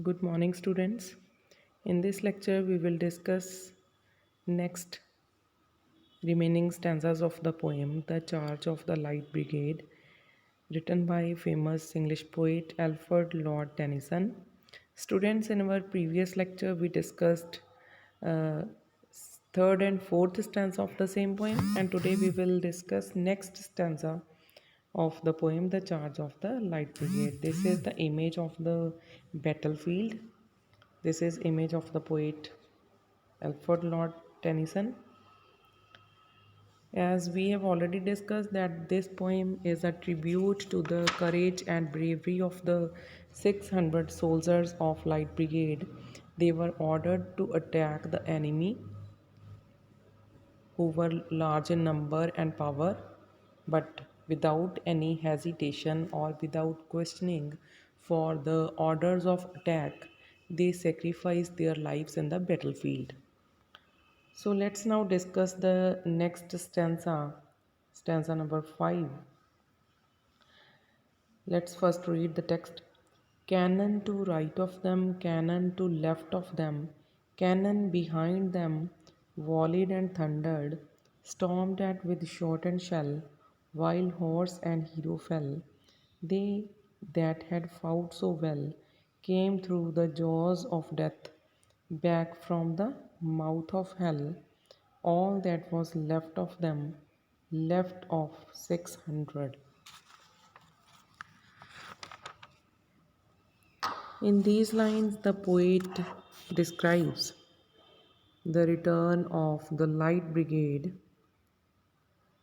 Good morning, students. In this lecture, we will discuss next remaining stanzas of the poem The Charge of the Light Brigade, written by famous English poet Alfred Lord Tennyson. Students, in our previous lecture, we discussed uh, third and fourth stanza of the same poem, and today we will discuss next stanza of the poem The Charge of the Light Brigade. This is the image of the battlefield. This is image of the poet Alfred Lord Tennyson. As we have already discussed that this poem is a tribute to the courage and bravery of the 600 soldiers of Light Brigade. They were ordered to attack the enemy who were large in number and power, but without any hesitation or without questioning for the orders of attack, they sacrificed their lives in the battlefield. So let's now discuss the next stanza, stanza number 5. Let's first read the text. Cannon to right of them, cannon to left of them, cannon behind them, volleyed and thundered, stormed at with shot and shell, while horse and hero fell. They that had fought so well came through the jaws of death, back from the mouth of hell. All that was left of them, left of 600. In these lines, the poet describes the return of the Light Brigade.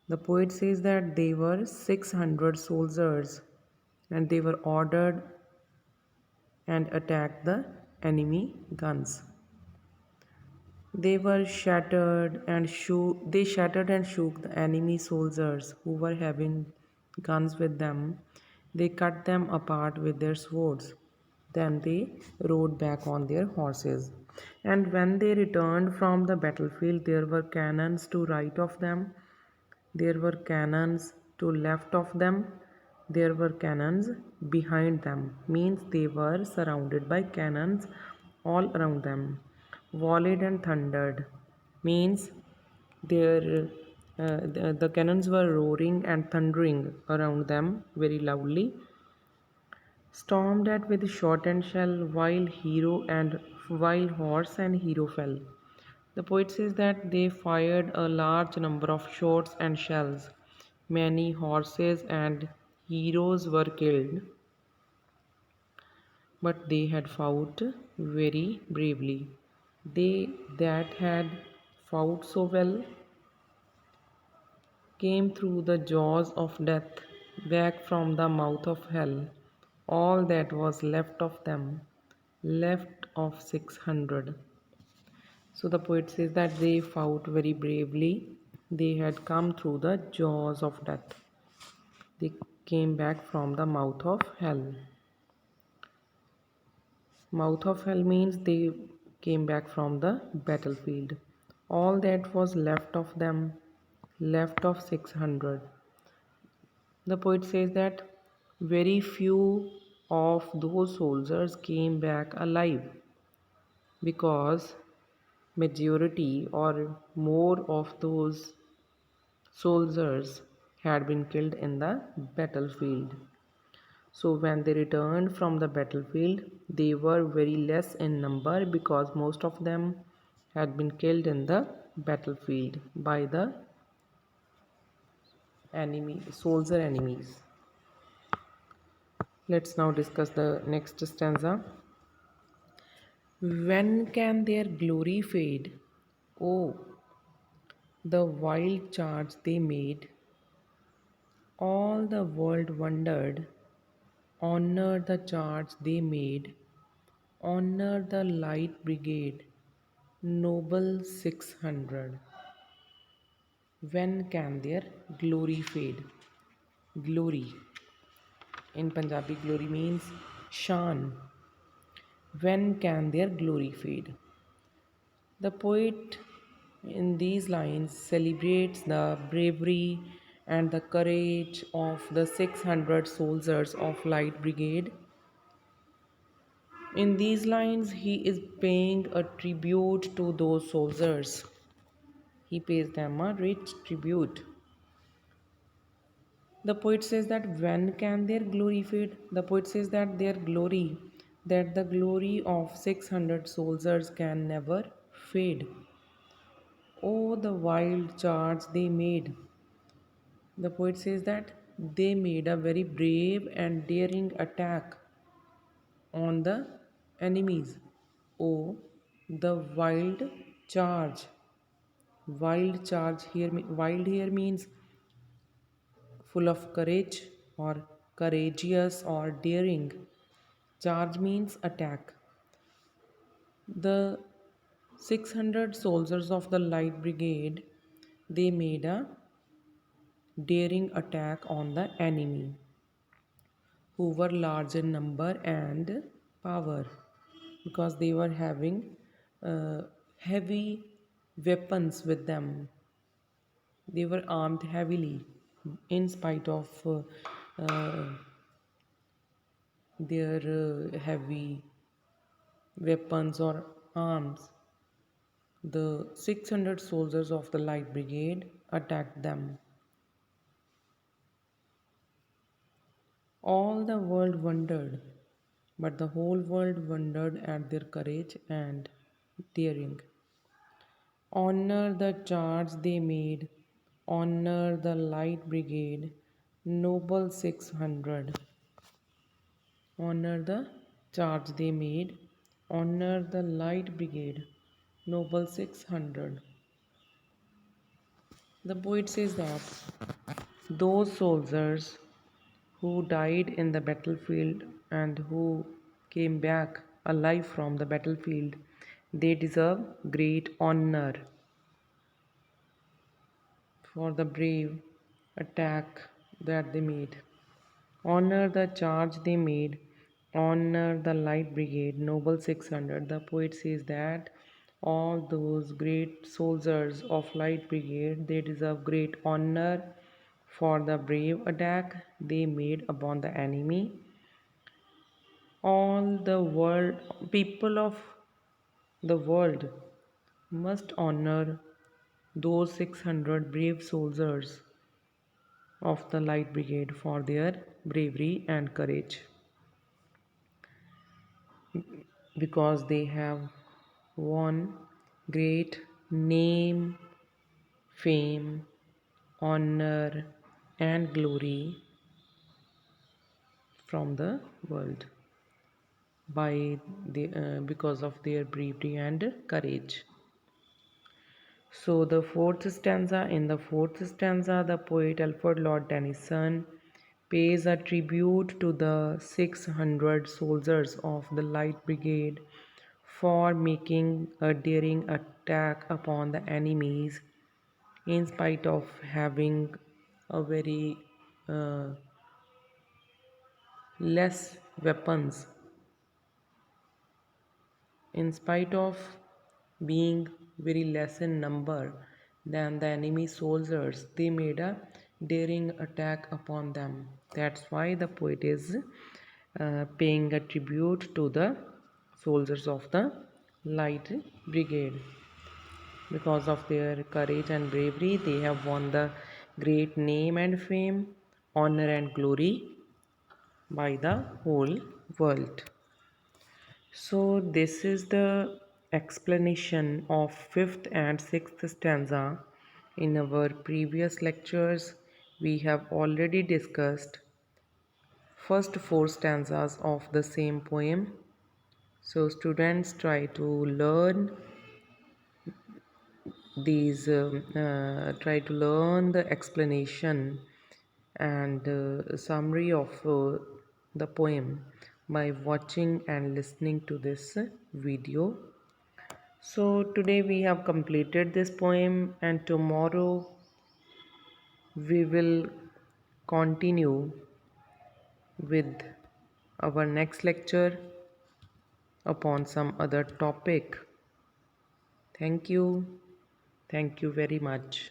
The poet says that they were 600 soldiers and they were ordered and attacked the enemy guns. They shattered and shook the enemy soldiers who were having guns with them. They cut them apart with their swords. Then they rode back on their horses. And when they returned from the battlefield, there were cannons to right of them, there were cannons to left of them, there were cannons behind them. Means they were surrounded by cannons all around them. Volleyed and thundered means the cannons were roaring and thundering around them very loudly. Stormed at with shot and shell, while horse and hero fell. The poet says that they fired a large number of shots and shells. Many horses and heroes were killed, but they had fought very bravely. They that had fought so well came through the jaws of death, back from the mouth of hell. All that was left of them, left of 600. So the poet says that they fought very bravely. They had come through the jaws of death. They came back from the mouth of hell. Mouth of hell means they came back from the battlefield. All that was left of them, left of 600. The poet says that very few of those soldiers came back alive because majority or more of those soldiers had been killed in the battlefield. So when they returned from the battlefield, they were very less in number because most of them had been killed in the battlefield by the soldier enemies. Let's now discuss the next stanza. When can their glory fade? Oh, the wild charge they made. All the world wondered. Honor the charge they made. Honor the Light Brigade. Noble 600. When can their glory fade? Glory. In Punjabi, glory means shan. When can their glory fade? The poet in these lines celebrates the bravery and the courage of the 600 soldiers of Light Brigade. In these lines, he is paying a tribute to those soldiers. He pays them a rich tribute. The poet says that when can their glory fade? The poet says that that the glory of 600 soldiers can never fade. Oh, the wild charge they made. The poet says that they made a very brave and daring attack on the enemies. Oh, the charge. Wild here means full of courage or courageous or daring. Charge means attack. The 600 soldiers of the Light Brigade, they made a daring attack on the enemy who were large in number and power because they were having uh, heavy weapons with them. They were armed heavily in spite of their heavy weapons or arms. The 600 soldiers of the Light Brigade attacked them. All the world wondered, but the whole world wondered at their courage and daring. Honor the charge they made, honor the Light Brigade, noble 600. Honor the charge they made, honor the Light Brigade, noble 600. The poet says that those soldiers who died in the battlefield and who came back alive from the battlefield, they deserve great honor for the brave attack that they made. Honor the charge they made, honor the Light Brigade, Noble 600. The poet says that all those great soldiers of Light Brigade, they deserve great honor for the brave attack they made upon the enemy. All the world, people of the world must honor those 600 brave soldiers of the Light Brigade for their bravery and courage because they have won great name, fame, honor, and glory from the world because of their bravery and courage. So the in the fourth stanza, the poet Alfred Lord Tennyson pays a tribute to the 600 soldiers of the Light Brigade for making a daring attack upon the enemies in spite of having a very uh, less weapons, in spite of being very less in number than the enemy soldiers, they made a daring attack upon them. That's why the poet is paying a tribute to the soldiers of the Light Brigade. Because of their courage and bravery, they have won the great name and fame, honor and glory by the whole world. So, this is the explanation of fifth and sixth stanza. In our previous lectures, we have already discussed first four stanzas of the same poem. So, students try to learn the explanation and summary of the poem by watching and listening to this video. So today we have completed this poem and tomorrow we will continue with our next lecture upon some other topic. Thank you. Thank you very much.